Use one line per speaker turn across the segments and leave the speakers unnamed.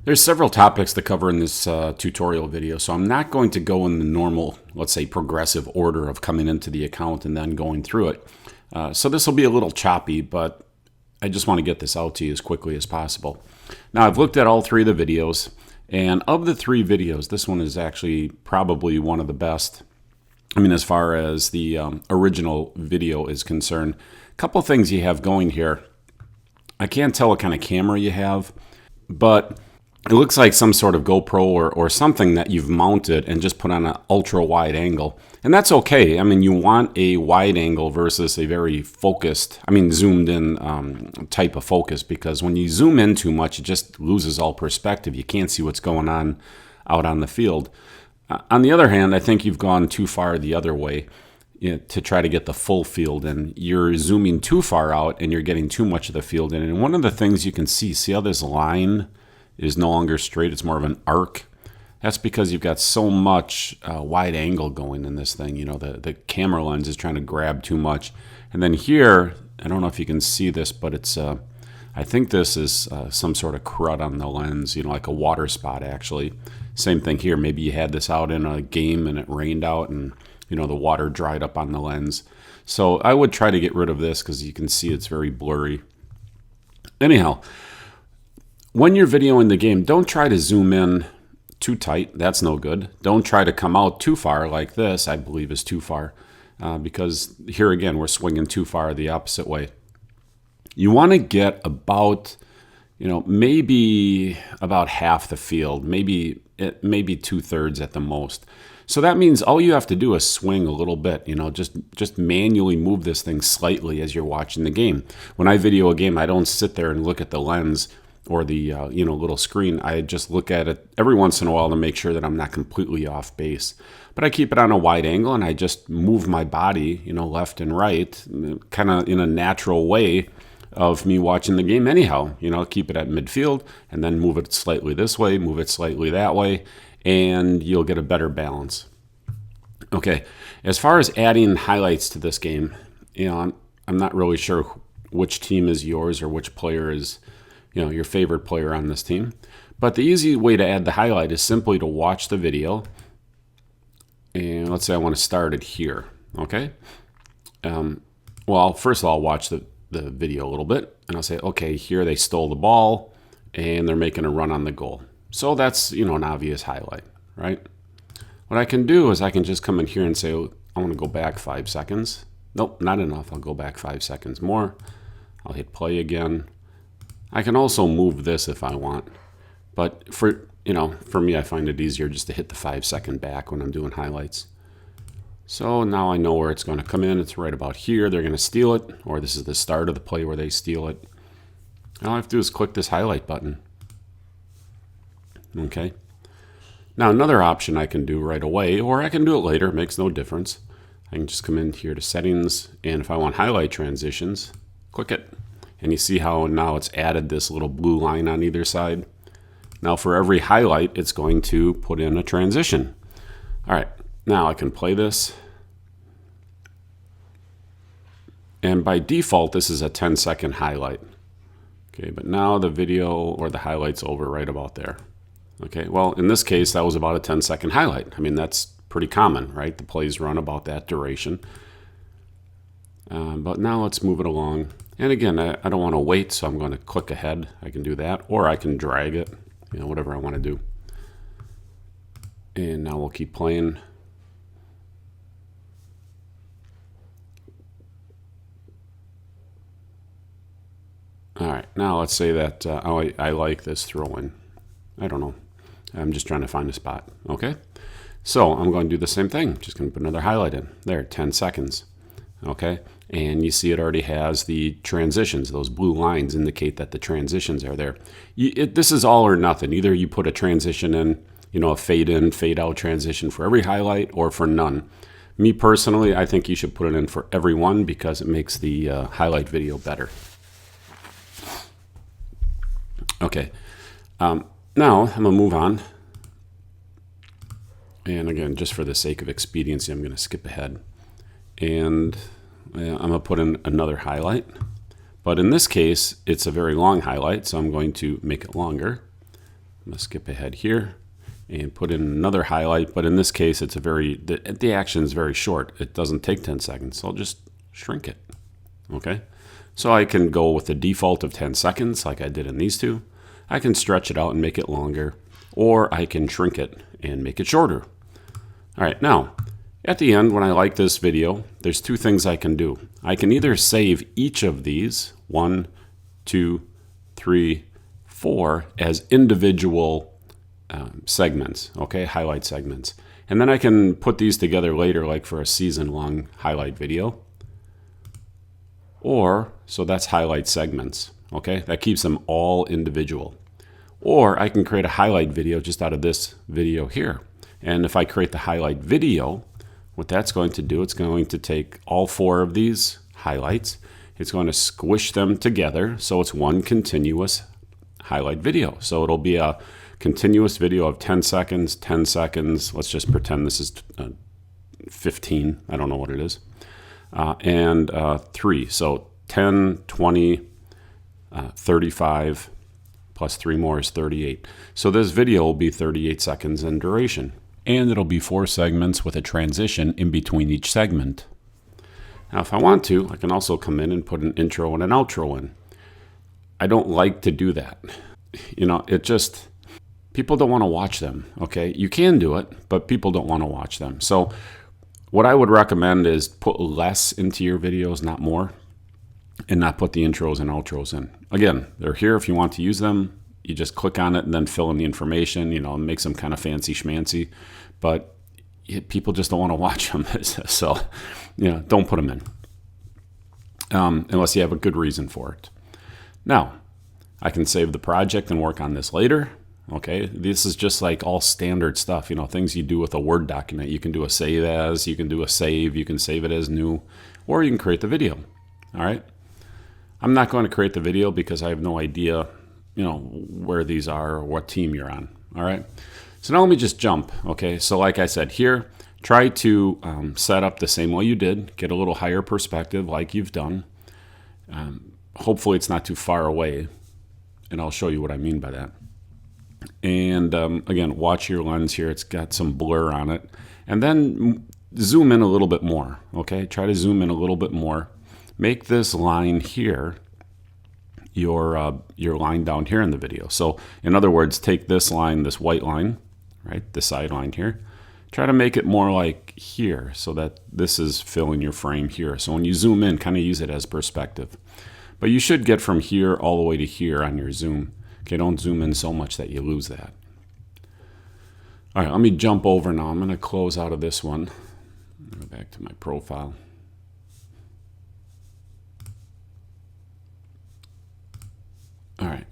There's several topics to cover in this tutorial video, so I'm not going to go in the normal, let's say, progressive order of coming into the account and then going through it. So this will be a little choppy, but I just want to get this out to you as quickly as possible. Now, I've looked at all three of the videos, and of the three videos, this one is actually probably one of the best. I mean, as far as the original video is concerned. A couple things you have going here. I can't tell what kind of camera you have, but it looks like some sort of GoPro or something that you've mounted and just put on an ultra wide angle. And that's okay. I mean, you want a wide angle versus a very focused, zoomed in type of focus, because when you zoom in too much, it just loses all perspective. You can't see what's going on out on the field. On the other hand, I think you've gone too far the other way to try to get the full field, and you're zooming too far out and you're getting too much of the field in. And one of the things you can see how this line is no longer straight, it's more of an arc. That's because you've got so much wide angle going in this thing. You know, the camera lens is trying to grab too much. And then here, I don't know if you can see this, but it's I think this is some sort of crud on the lens, like a water spot actually. Same thing here. Maybe you had this out in a game and it rained out and the water dried up on the lens. So I would try to get rid of this because you can see it's very blurry. Anyhow, when you're videoing the game, don't try to zoom in too tight. That's no good. Don't try to come out too far like this, I believe is too far, because here again, we're swinging too far the opposite way. You want to get about, maybe about half the field, maybe 2/3 at the most. So that means all you have to do is swing a little bit, just manually move this thing slightly as you're watching the game. When I video a game, I don't sit there and look at the lens or the little screen. I just look at it every once in a while to make sure that I'm not completely off base. But I keep it on a wide angle and I just move my body, left and right, kind of in a natural way of me watching the game anyhow. Keep it at midfield and then move it slightly this way, move it slightly that way, and you'll get a better balance. Okay, as far as adding highlights to this game, I'm not really sure which team is yours or which player is your favorite player on this team. But the easy way to add the highlight is simply to watch the video. And let's say I want to start it here. Okay. Well, first of all, I'll watch the video a little bit. And I'll say, okay, here they stole the ball and they're making a run on the goal. So that's, an obvious highlight, right? What I can do is I can just come in here and say, I want to go back 5 seconds. Nope, not enough. I'll go back 5 seconds more. I'll hit play again. I can also move this if I want, but for me, I find it easier just to hit the 5 second back when I'm doing highlights. So now I know where it's going to come in. It's right about here. They're going to steal it, or this is the start of the play where they steal it. All I have to do is click this highlight button. Okay. Now another option I can do right away, or I can do it later, it makes no difference. I can just come in here to settings, and if I want highlight transitions, click it. And you see how now it's added this little blue line on either side. Now for every highlight, it's going to put in a transition. All right, now I can play this. And by default, this is a 10-second highlight. Okay, but now the video or the highlight's over right about there. Okay, well, in this case, that was about a 10-second highlight. That's pretty common, right? The plays run about that duration. But now let's move it along. And again, I don't want to wait, so I'm going to click ahead. I can do that, or I can drag it, whatever I want to do. And now we'll keep playing. All right, now let's say that I like this throw-in. I don't know. I'm just trying to find a spot, okay? So I'm going to do the same thing. Just going to put another highlight in. There, 10 seconds, okay? And you see it already has the transitions. Those blue lines indicate that the transitions are there. This is all or nothing. Either you put a transition in, a fade in, fade out transition for every highlight, or for none. Me personally, I think you should put it in for every one because it makes the highlight video better. Okay, now I'm going to move on. And again, just for the sake of expediency, I'm going to skip ahead. And I'm going to put in another highlight. But in this case, it's a very long highlight, so I'm going to make it longer. I'm gonna skip ahead here and put in another highlight, but in this case it's the action is very short. It doesn't take 10 seconds, so I'll just shrink it. Okay, so I can go with the default of 10 seconds like I did in these two. I can stretch it out and make it longer, or I can shrink it and make it shorter. All right, now at the end, when I like this video, there's two things I can do. I can either save each of these, 1, 2, 3, 4, as individual segments, okay, highlight segments. And then I can put these together later, like for a season-long highlight video. Or, so that's highlight segments, okay? That keeps them all individual. Or I can create a highlight video just out of this video here. And if I create the highlight video, what that's going to do, it's going to take all 4 of these highlights, it's going to squish them together so it's one continuous highlight video. So it'll be a continuous video of 10 seconds, 10 seconds. Let's just pretend this is 15. I don't know what it is. And 3. So 10, 20, 35, plus 3 more is 38. So this video will be 38 seconds in duration. And it'll be 4 segments with a transition in between each segment. Now, if I want to, I can also come in and put an intro and an outro in. I don't like to do that. You know, people don't want to watch them, okay? You can do it, but people don't want to watch them. So what I would recommend is put less into your videos, not more, and not put the intros and outros in. Again, they're here if you want to use them. You just click on it and then fill in the information, you know, and make some kind of fancy schmancy. But people just don't want to watch them. So, you know, don't put them in unless you have a good reason for it. Now, I can save the project and work on this later. Okay, this is just like all standard stuff, you know, things you do with a Word document. You can do a save as, you can do a save, you can save it as new, or you can create the video. All right. I'm not going to create the video because I have no idea, you know, where these are or what team you're on. All right. So now let me just jump. Okay. So like I said here, try to set up the same way you did, get a little higher perspective like you've done. Hopefully it's not too far away, and I'll show you what I mean by that. And again, watch your lens here. It's got some blur on it. And then zoom in a little bit more, okay? Try to zoom in a little bit more. Make this line here your line down here in the video. So in other words, take this line, this white line, right, the side line here. Try to make it more like here so that this is filling your frame here. So when you zoom in, kind of use it as perspective. But you should get from here all the way to here on your zoom. Okay, don't zoom in so much that you lose that. All right, let me jump over now. I'm going to close out of this one. Go back to my profile. All right.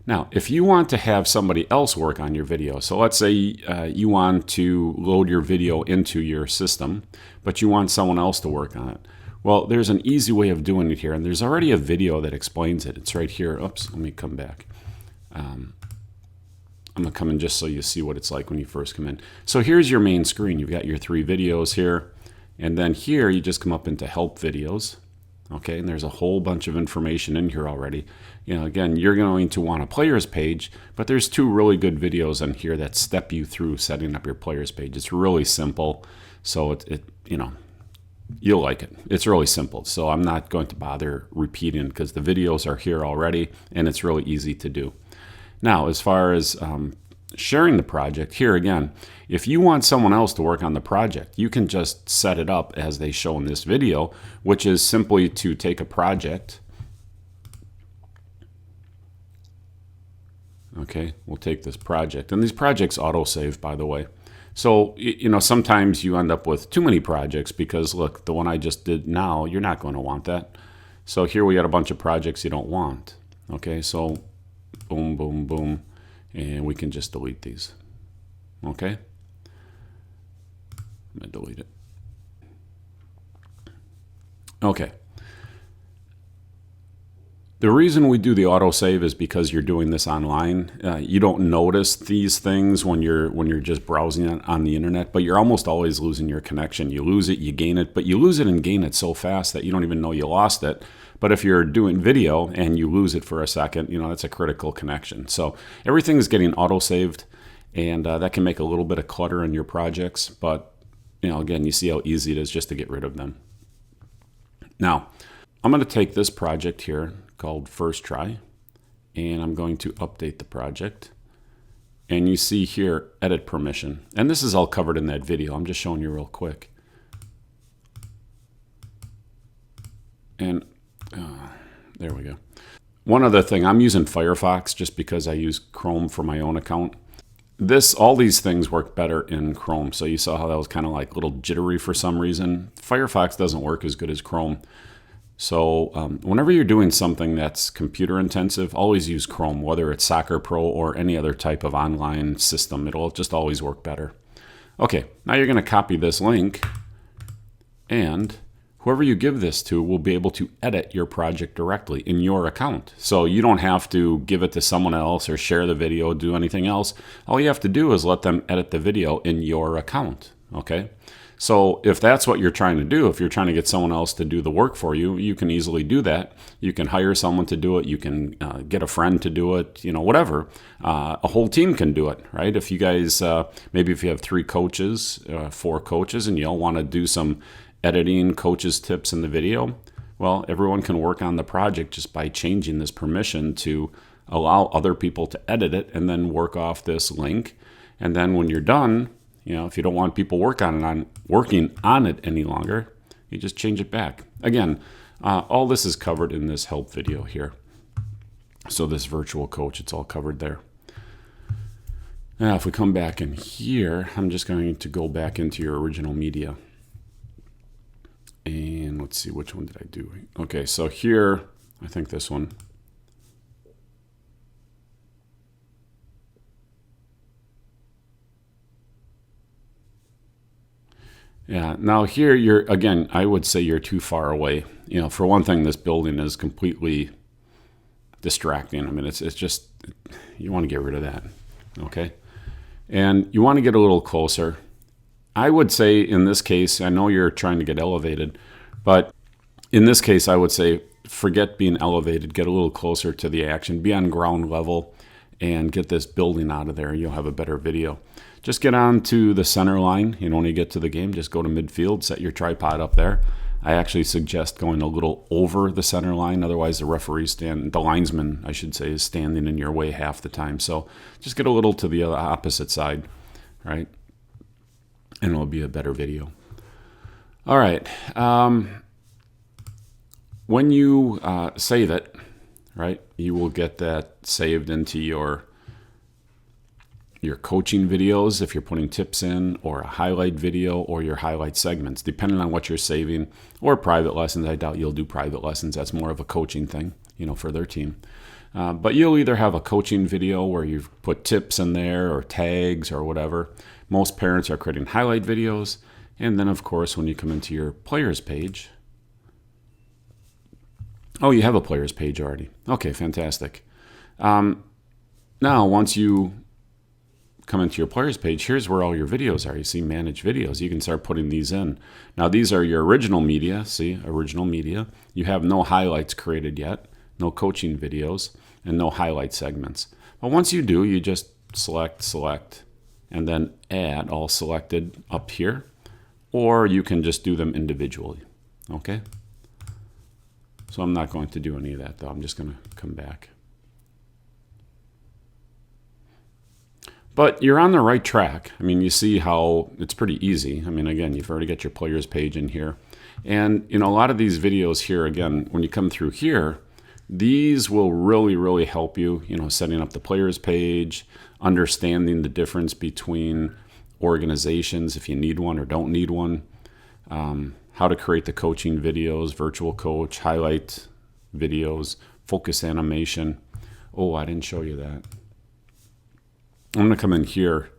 Now, if you want to have somebody else work on your video, so let's say you want to load your video into your system, but you want someone else to work on it. Well, there's an easy way of doing it here, and there's already a video that explains it. It's right here. Oops, let me come back. I'm going to come in just so you see what it's like when you first come in. So here's your main screen. You've got your 3 videos here, and then here you just come up into Help Videos. Okay, and there's a whole bunch of information in here already. You know, again, you're going to want a players page, but there's 2 really good videos in here that step you through setting up your players page. It's really simple, so it you know, you'll like it. It's really simple, so I'm not going to bother repeating because the videos are here already, and it's really easy to do. Now, as far as sharing the project, here again, if you want someone else to work on the project, you can just set it up as they show in this video, which is simply to take a project. Okay, we'll take this project, and these projects autosave, by the way. So, you know, sometimes you end up with too many projects because, look, the one I just did now, you're not going to want that. So here we got a bunch of projects you don't want. Okay, so boom, boom, boom, and we can just delete these. Okay, I'm going to delete it. Okay. The reason we do the autosave is because you're doing this online. You don't notice these things when you're just browsing on the internet, but you're almost always losing your connection. You lose it, you gain it, but you lose it and gain it so fast that you don't even know you lost it. But if you're doing video and you lose it for a second, that's a critical connection. So everything is getting autosaved, and that can make a little bit of clutter in your projects. But again, you see how easy it is just to get rid of them. Now, I'm going to take this project here called First Try, and I'm going to update the project. And you see here, edit permission. And this is all covered in that video. I'm just showing you real quick. And there we go. One other thing, I'm using Firefox just because I use Chrome for my own account. All these things work better in Chrome. So you saw how that was kind of like a little jittery for some reason. Firefox doesn't work as good as Chrome. So whenever you're doing something that's computer intensive, always use Chrome, whether it's Soccer Pro or any other type of online system. It'll just always work better. Okay, now you're going to copy this link, and whoever you give this to will be able to edit your project directly in your account. So you don't have to give it to someone else or share the video, do anything else. All you have to do is let them edit the video in your account, okay? So if that's what you're trying to do, if you're trying to get someone else to do the work for you, you can easily do that. You can hire someone to do it. You can get a friend to do it, whatever. A whole team can do it, right? If you guys, maybe if you have 3 coaches, 4 coaches, and you all want to do some editing coaches tips in the video, well, everyone can work on the project just by changing this permission to allow other people to edit it and then work off this link. And then when you're done, if you don't want people working on it any longer, you just change it back. Again, all this is covered in this help video here. So this virtual coach, it's all covered there. Now, if we come back in here, I'm just going to go back into your original media. And let's see, which one did I do? Okay, so here, I think this one. Yeah, now here again, I would say you're too far away. For one thing, this building is completely distracting. I mean, it's just, you want to get rid of that, okay? And you want to get a little closer. I would say in this case, I know you're trying to get elevated, but in this case, I would say forget being elevated, get a little closer to the action, be on ground level, and get this building out of there. You'll have a better video. Just get on to the center line. When you get to the game, just go to midfield, set your tripod up there. I actually suggest going a little over the center line. Otherwise, the linesman, I should say, is standing in your way half the time. So just get a little to the opposite side, right? And it'll be a better video. All right. When you save it, right, you will get that saved into your coaching videos if you're putting tips in, or a highlight video, or your highlight segments, depending on what you're saving, or private lessons. I doubt you'll do private lessons. That's more of a coaching thing, for their team. But you'll either have a coaching video where you've put tips in there or tags or whatever. Most parents are creating highlight videos. And then, of course, when you come into your players page, oh, you have a players page already. Okay, fantastic. Now, once you come into your players page, here's where all your videos are. You see manage videos. You can start putting these in. Now, these are your original media. See, original media. You have no highlights created yet, no coaching videos, and no highlight segments. But once you do, you just select, and then add all selected up here, or you can just do them individually, okay? So I'm not going to do any of that, though. I'm just going to come back. But you're on the right track. I mean, you see how it's pretty easy. I mean, again, you've already got your players page in here. And, a lot of these videos here, again, when you come through here, these will really, really help you, setting up the players page, understanding the difference between organizations, if you need one or don't need one, how to create the coaching videos, virtual coach, highlight videos, focus animation. Oh, I didn't show you that. I'm going to come in here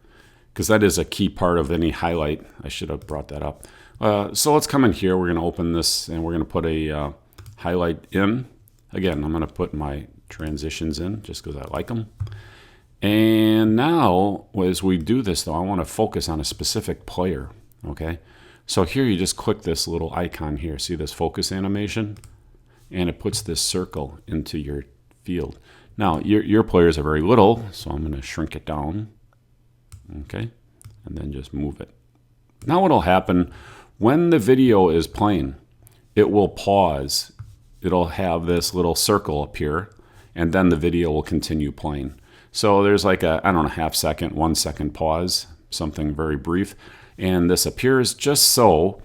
because that is a key part of any highlight. I should have brought that up. So let's come in here. We're going to open this and we're going to put a highlight in. Again, I'm going to put my transitions in just because I like them. And now, as we do this, though, I want to focus on a specific player, okay? So here you just click this little icon here. See this focus animation? And it puts this circle into your field. Now, your players are very little, so I'm going to shrink it down, okay? And then just move it. Now what'll happen, when the video is playing, it will pause. It'll have this little circle appear, and then the video will continue playing. So there's like a, I don't know, half second, 1 second pause, something very brief. And this appears just so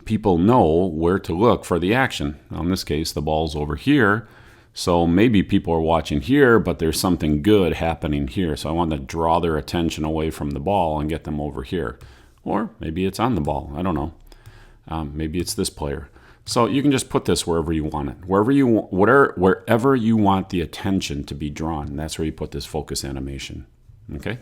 people know where to look for the action. Now in this case, the ball's over here. So maybe people are watching here, but there's something good happening here. So I want to draw their attention away from the ball and get them over here. Or maybe it's on the ball. I don't know. Maybe it's this player. So you can just put this wherever you want it. Wherever you want the attention to be drawn. That's where you put this focus animation. Okay?